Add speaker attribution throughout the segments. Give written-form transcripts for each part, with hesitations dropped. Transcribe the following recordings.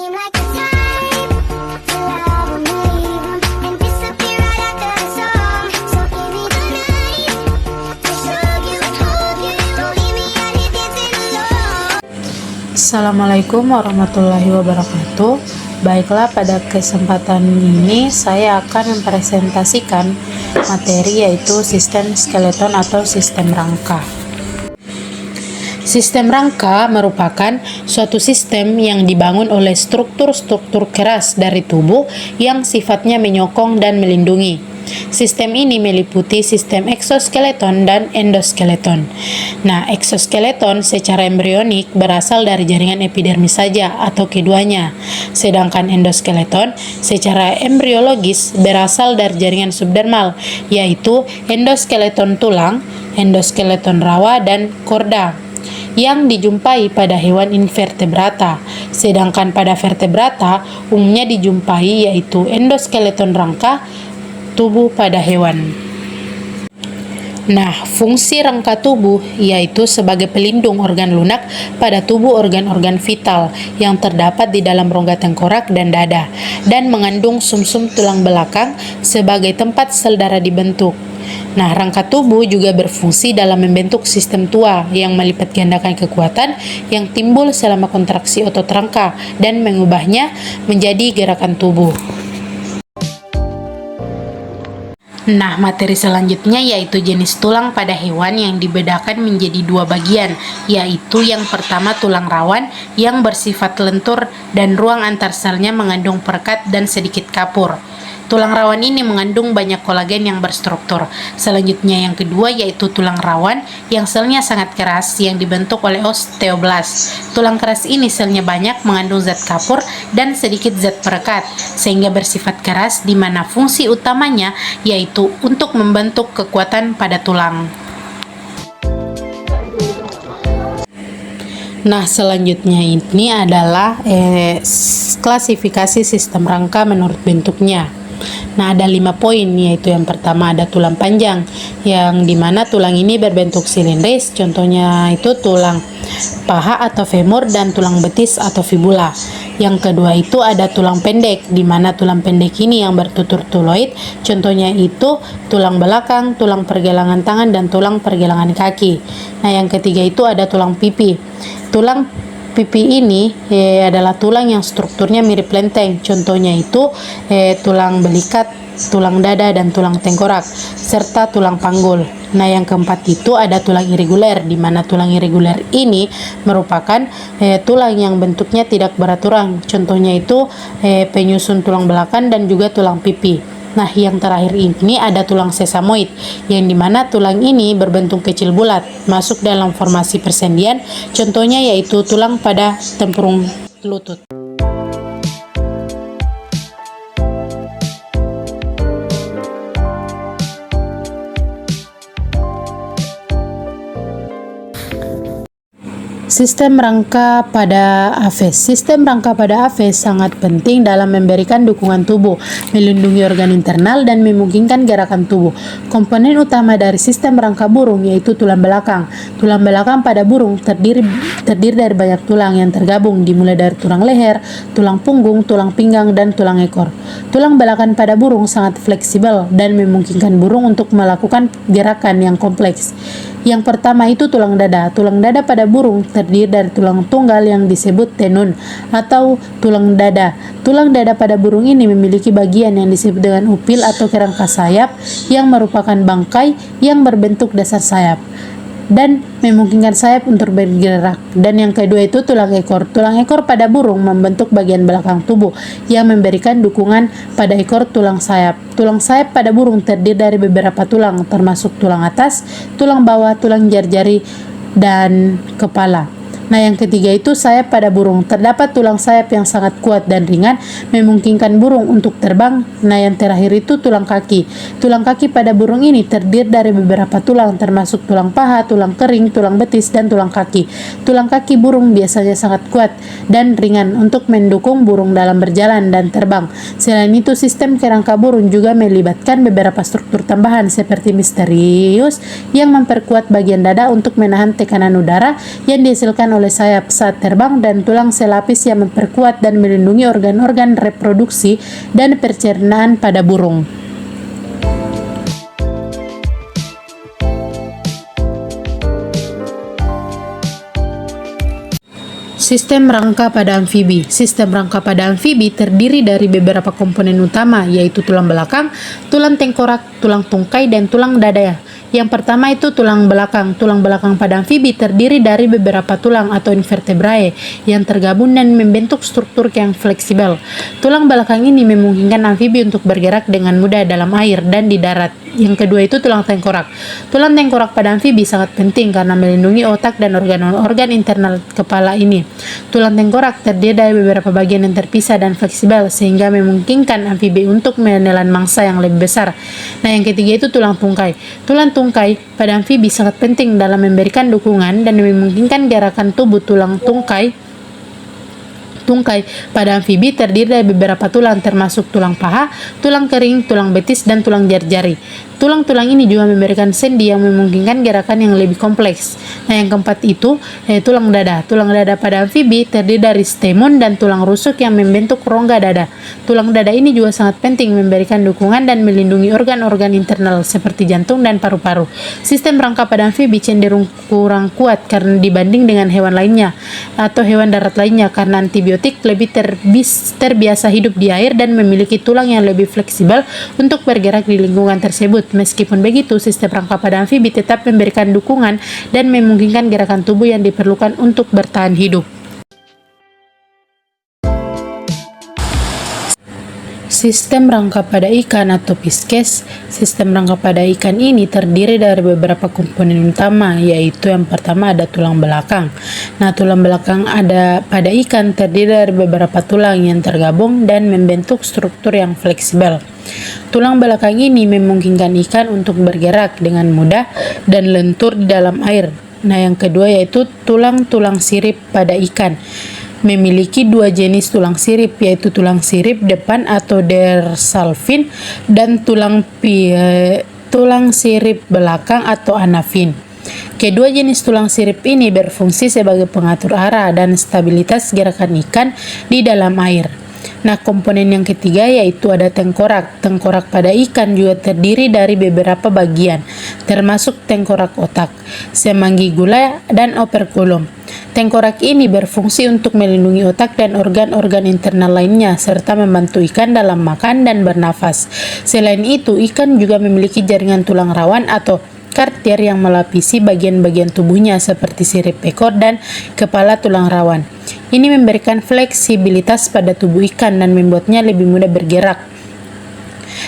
Speaker 1: seem like the type to love 'em, leave 'em, and disappear right after the song. So give me the night to show you, hold you, don't leave me out here dancing alone.
Speaker 2: Assalamualaikum warahmatullahi wabarakatuh. Baiklah, pada kesempatan ini saya akan mempresentasikan materi yaitu sistem skeleton atau sistem rangka. Sistem rangka merupakan suatu sistem yang dibangun oleh struktur-struktur keras dari tubuh yang sifatnya menyokong dan melindungi. Sistem ini meliputi sistem eksoskeleton dan endoskeleton. Nah, eksoskeleton secara embrionik berasal dari jaringan epidermis saja atau keduanya. Sedangkan endoskeleton secara embriologis berasal dari jaringan subdermal, yaitu endoskeleton tulang, endoskeleton rawa, dan korda yang dijumpai pada hewan invertebrata. Sedangkan pada vertebrata umumnya dijumpai yaitu endoskeleton rangka tubuh pada hewan. Nah, fungsi rangka tubuh yaitu sebagai pelindung organ lunak pada tubuh organ-organ vital yang terdapat di dalam rongga tengkorak dan dada, dan mengandung sumsum tulang belakang sebagai tempat sel darah dibentuk. Nah, rangka tubuh juga berfungsi dalam membentuk sistem tua yang melipat gandakan kekuatan yang timbul selama kontraksi otot rangka dan mengubahnya menjadi gerakan tubuh. Nah, materi selanjutnya yaitu jenis tulang pada hewan yang dibedakan menjadi dua bagian, yaitu yang pertama tulang rawan yang bersifat lentur dan ruang antar selnya mengandung perekat dan sedikit kapur. Tulang rawan ini mengandung banyak kolagen yang berstruktur. Selanjutnya yang kedua yaitu tulang rawan yang selnya sangat keras yang dibentuk oleh osteoblas. Tulang keras ini selnya banyak mengandung zat kapur dan sedikit zat perekat sehingga bersifat keras, di mana fungsi utamanya yaitu untuk membentuk kekuatan pada tulang. Nah, selanjutnya ini adalah klasifikasi sistem rangka menurut bentuknya. Nah, ada 5 poin, yaitu yang pertama ada tulang panjang, yang dimana tulang ini berbentuk silindris, contohnya itu tulang paha atau femur dan tulang betis atau fibula. Yang kedua itu ada tulang pendek, dimana tulang pendek ini yang bertutur tuloid, contohnya itu tulang belakang, tulang pergelangan tangan, dan tulang pergelangan kaki. Nah, yang ketiga itu ada tulang pipi. Tulang pipi ini adalah tulang yang strukturnya mirip lenteng, contohnya itu tulang belikat, tulang dada, dan tulang tengkorak, serta tulang panggul. Nah, yang keempat itu ada tulang irregular, di mana tulang irregular ini merupakan tulang yang bentuknya tidak beraturan, contohnya itu penyusun tulang belakang dan juga tulang pipi. Nah, yang terakhir ini ada tulang sesamoid, yang dimana tulang ini berbentuk kecil bulat, masuk dalam formasi persendian, contohnya yaitu tulang pada tempurung lutut. Sistem rangka pada AVES. Sistem rangka pada AVES sangat penting dalam memberikan dukungan tubuh, melindungi organ internal, dan memungkinkan gerakan tubuh. Komponen utama dari sistem rangka burung yaitu tulang belakang. Tulang belakang pada burung terdiri dari banyak tulang yang tergabung, dimulai dari tulang leher, tulang punggung, tulang pinggang, dan tulang ekor. Tulang belakang pada burung sangat fleksibel dan memungkinkan burung untuk melakukan gerakan yang kompleks. Yang pertama itu tulang dada. Tulang dada pada burung terdiri dari tulang tunggal yang disebut tenun atau tulang dada. Tulang dada pada burung ini memiliki bagian yang disebut dengan upil atau kerangka sayap yang merupakan bangkai yang berbentuk dasar sayap dan memungkinkan sayap untuk bergerak. Dan yang kedua itu tulang ekor. Tulang ekor pada burung membentuk bagian belakang tubuh yang memberikan dukungan pada ekor tulang sayap. Tulang sayap pada burung terdiri dari beberapa tulang, termasuk tulang atas, tulang bawah, tulang jari-jari, dan kepala. Nah, yang ketiga itu sayap pada burung. Terdapat tulang sayap yang sangat kuat dan ringan, memungkinkan burung untuk terbang. Nah, yang terakhir itu tulang kaki. Tulang kaki pada burung ini terdiri dari beberapa tulang, termasuk tulang paha, tulang kering, tulang betis, dan tulang kaki. Tulang kaki burung biasanya sangat kuat dan ringan untuk mendukung burung dalam berjalan dan terbang. Selain itu, sistem kerangka burung juga melibatkan beberapa struktur tambahan seperti misterius yang memperkuat bagian dada untuk menahan tekanan udara yang dihasilkan oleh sayap saat terbang, dan tulang selapis yang memperkuat dan melindungi organ-organ reproduksi dan pencernaan pada burung. Sistem rangka pada amfibi. Sistem rangka pada amfibi terdiri dari beberapa komponen utama, yaitu tulang belakang, tulang tengkorak, tulang tungkai, dan tulang dada. Yang pertama itu tulang belakang. Tulang belakang pada amfibi terdiri dari beberapa tulang atau invertebrae yang tergabung dan membentuk struktur yang fleksibel. Tulang belakang ini memungkinkan amfibi untuk bergerak dengan mudah dalam air dan di darat. Yang kedua itu tulang tengkorak. Tulang tengkorak pada amfibi sangat penting karena melindungi otak dan organ-organ internal kepala ini. Tulang tengkorak terdiri dari beberapa bagian yang terpisah dan fleksibel sehingga memungkinkan amfibi untuk menelan mangsa yang lebih besar. Nah, yang ketiga itu tulang tungkai. Tulang tungkai pada amfibi sangat penting dalam memberikan dukungan dan memungkinkan gerakan tubuh. Tulang tungkai pada amfibi terdiri dari beberapa tulang termasuk tulang paha, tulang kering, tulang betis, dan tulang jari-jari. Tulang-tulang ini juga memberikan sendi yang memungkinkan gerakan yang lebih kompleks. Nah, yang keempat itu tulang dada. Tulang dada pada amfibi terdiri dari stemon dan tulang rusuk yang membentuk rongga dada. Tulang dada ini juga sangat penting memberikan dukungan dan melindungi organ-organ internal seperti jantung dan paru-paru. Sistem rangka pada amfibi cenderung kurang kuat karena dibanding dengan hewan lainnya atau hewan darat lainnya karena antibiotik lebih terbiasa hidup di air dan memiliki tulang yang lebih fleksibel untuk bergerak di lingkungan tersebut. Meskipun begitu, sistem rangka pada amfibi tetap memberikan dukungan dan memungkinkan gerakan tubuh yang diperlukan untuk bertahan hidup. Sistem rangka pada ikan atau Pisces. Sistem rangka pada ikan ini terdiri dari beberapa komponen utama, yaitu yang pertama ada tulang belakang. Nah, tulang belakang ada pada ikan terdiri dari beberapa tulang yang tergabung dan membentuk struktur yang fleksibel. Tulang belakang ini memungkinkan ikan untuk bergerak dengan mudah dan lentur di dalam air. Nah, yang kedua yaitu tulang-tulang sirip pada ikan. Memiliki dua jenis tulang sirip, yaitu tulang sirip depan atau dorsal fin dan tulang sirip belakang atau anafin. Kedua jenis tulang sirip ini berfungsi sebagai pengatur arah dan stabilitas gerakan ikan di dalam air. Nah, komponen yang ketiga yaitu ada tengkorak. Tengkorak pada ikan juga terdiri dari beberapa bagian, termasuk tengkorak otak, semanggi gula, dan operculum. Tengkorak ini berfungsi untuk melindungi otak dan organ-organ internal lainnya, serta membantu ikan dalam makan dan bernafas. Selain itu, ikan juga memiliki jaringan tulang rawan atau kartier yang melapisi bagian-bagian tubuhnya seperti sirip ekor dan kepala tulang rawan. Ini memberikan fleksibilitas pada tubuh ikan dan membuatnya lebih mudah bergerak.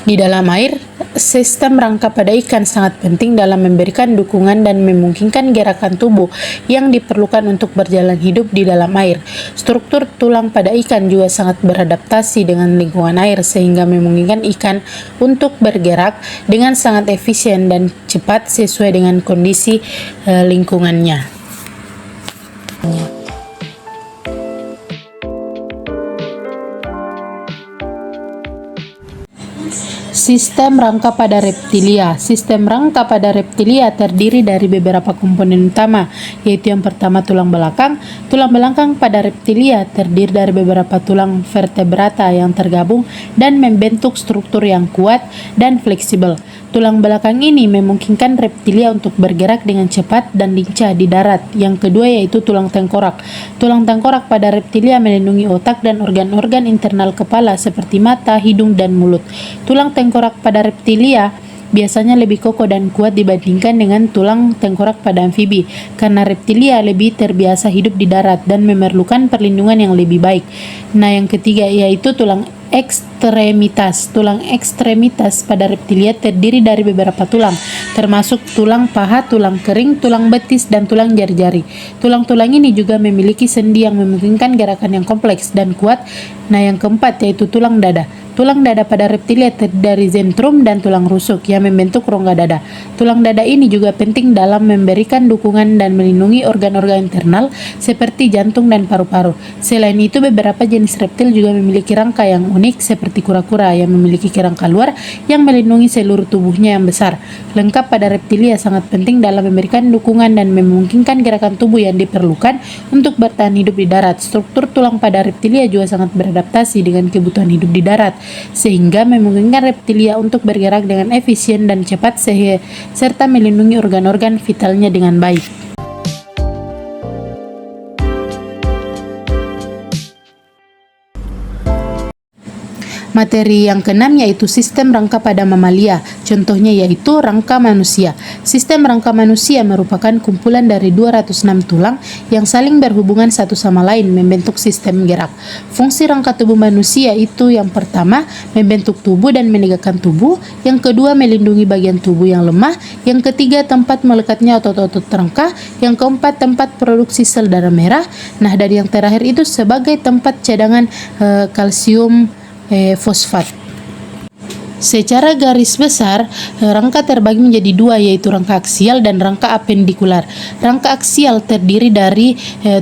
Speaker 2: Di dalam air, sistem rangka pada ikan sangat penting dalam memberikan dukungan dan memungkinkan gerakan tubuh yang diperlukan untuk berjalan hidup di dalam air. Struktur tulang pada ikan juga sangat beradaptasi dengan lingkungan air sehingga memungkinkan ikan untuk bergerak dengan sangat efisien dan cepat sesuai dengan kondisi lingkungannya. Sistem rangka pada reptilia. Sistem rangka pada reptilia terdiri dari beberapa komponen utama, yaitu yang pertama tulang belakang. Tulang belakang pada reptilia terdiri dari beberapa tulang vertebrata yang tergabung dan membentuk struktur yang kuat dan fleksibel. Tulang belakang ini memungkinkan reptilia untuk bergerak dengan cepat dan lincah di darat. Yang kedua yaitu tulang tengkorak. Tulang tengkorak pada reptilia melindungi otak dan organ-organ internal kepala seperti mata, hidung, dan mulut. Tulang tengkorak pada reptilia biasanya lebih kokoh dan kuat dibandingkan dengan tulang tengkorak pada amfibi karena reptilia lebih terbiasa hidup di darat dan memerlukan perlindungan yang lebih baik. Nah, yang ketiga yaitu tulang ekstremitas. Tulang ekstremitas pada reptilia terdiri dari beberapa tulang, termasuk tulang paha, tulang kering, tulang betis, dan tulang jari-jari. Tulang-tulang ini juga memiliki sendi yang memungkinkan gerakan yang kompleks dan kuat. Nah, yang keempat yaitu tulang dada. Tulang dada pada reptilia terdiri dari zentrum dan tulang rusuk yang membentuk rongga dada. Tulang dada ini juga penting dalam memberikan dukungan dan melindungi organ-organ internal seperti jantung dan paru-paru. Selain itu, beberapa jenis reptil juga memiliki rangka yang unik seperti kura-kura yang memiliki kerangka luar yang melindungi seluruh tubuhnya yang besar. Lengkap pada reptilia sangat penting dalam memberikan dukungan dan memungkinkan gerakan tubuh yang diperlukan untuk bertahan hidup di darat. Struktur tulang pada reptilia juga sangat beradaptasi dengan kebutuhan hidup di darat, sehingga memungkinkan reptilia untuk bergerak dengan efisien dan cepat serta melindungi organ-organ vitalnya dengan baik. Materi yang keenam yaitu sistem rangka pada mamalia, contohnya yaitu rangka manusia. Sistem rangka manusia merupakan kumpulan dari 206 tulang yang saling berhubungan satu sama lain membentuk sistem gerak. Fungsi rangka tubuh manusia itu yang pertama, membentuk tubuh dan menegakkan tubuh, yang kedua, melindungi bagian tubuh yang lemah, yang ketiga, tempat melekatnya otot-otot rangka, yang keempat, tempat produksi sel darah merah, nah dan yang terakhir itu sebagai tempat cadangan kalsium fosfat. Secara garis besar, rangka terbagi menjadi dua, yaitu rangka aksial dan rangka apendikular. Rangka aksial terdiri dari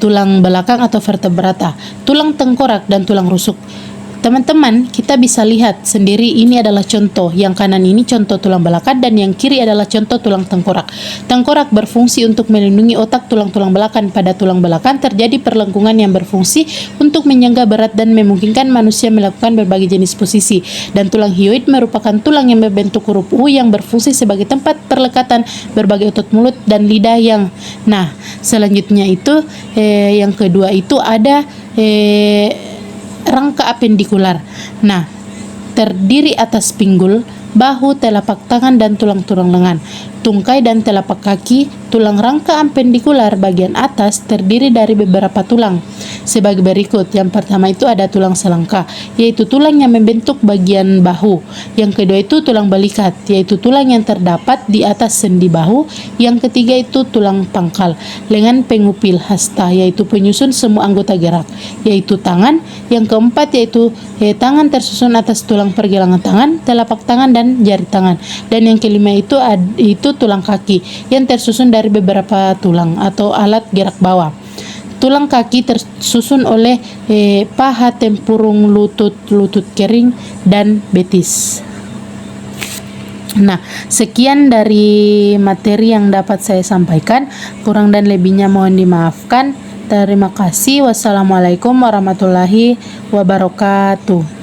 Speaker 2: tulang belakang atau vertebrata, tulang tengkorak, dan tulang rusuk. Teman-teman, kita bisa lihat sendiri ini adalah contoh. Yang kanan ini contoh tulang belakang dan yang kiri adalah contoh tulang tengkorak. Tengkorak berfungsi untuk melindungi otak. Tulang-tulang belakang. Pada tulang belakang terjadi perlengkungan yang berfungsi untuk menyangga berat dan memungkinkan manusia melakukan berbagai jenis posisi. Dan tulang hyoid merupakan tulang yang berbentuk huruf U yang berfungsi sebagai tempat perlekatan berbagai otot mulut dan lidah yang. Nah, selanjutnya itu yang kedua itu ada rangka apendikular. Nah, terdiri atas pinggul, bahu, telapak tangan, dan tulang-tulang lengan, tungkai dan telapak kaki. Tulang rangka apendikular bagian atas terdiri dari beberapa tulang sebagai berikut. Yang pertama itu ada tulang selangka, yaitu tulang yang membentuk bagian bahu. Yang kedua itu tulang balikat, yaitu tulang yang terdapat di atas sendi bahu. Yang ketiga itu tulang pangkal, lengan pengupil hasta, yaitu penyusun semua anggota gerak, yaitu tangan. Yang keempat yaitu tangan tersusun atas tulang pergelangan tangan, telapak tangan, dan jari tangan. Dan yang kelima itu tulang kaki yang tersusun dari beberapa tulang atau alat gerak bawah. Tulang kaki tersusun oleh paha, tempurung, lutut, lutut kering, dan betis. Nah, sekian dari materi yang dapat saya sampaikan. Kurang dan lebihnya mohon dimaafkan. Terima kasih. Wassalamualaikum warahmatullahi wabarakatuh.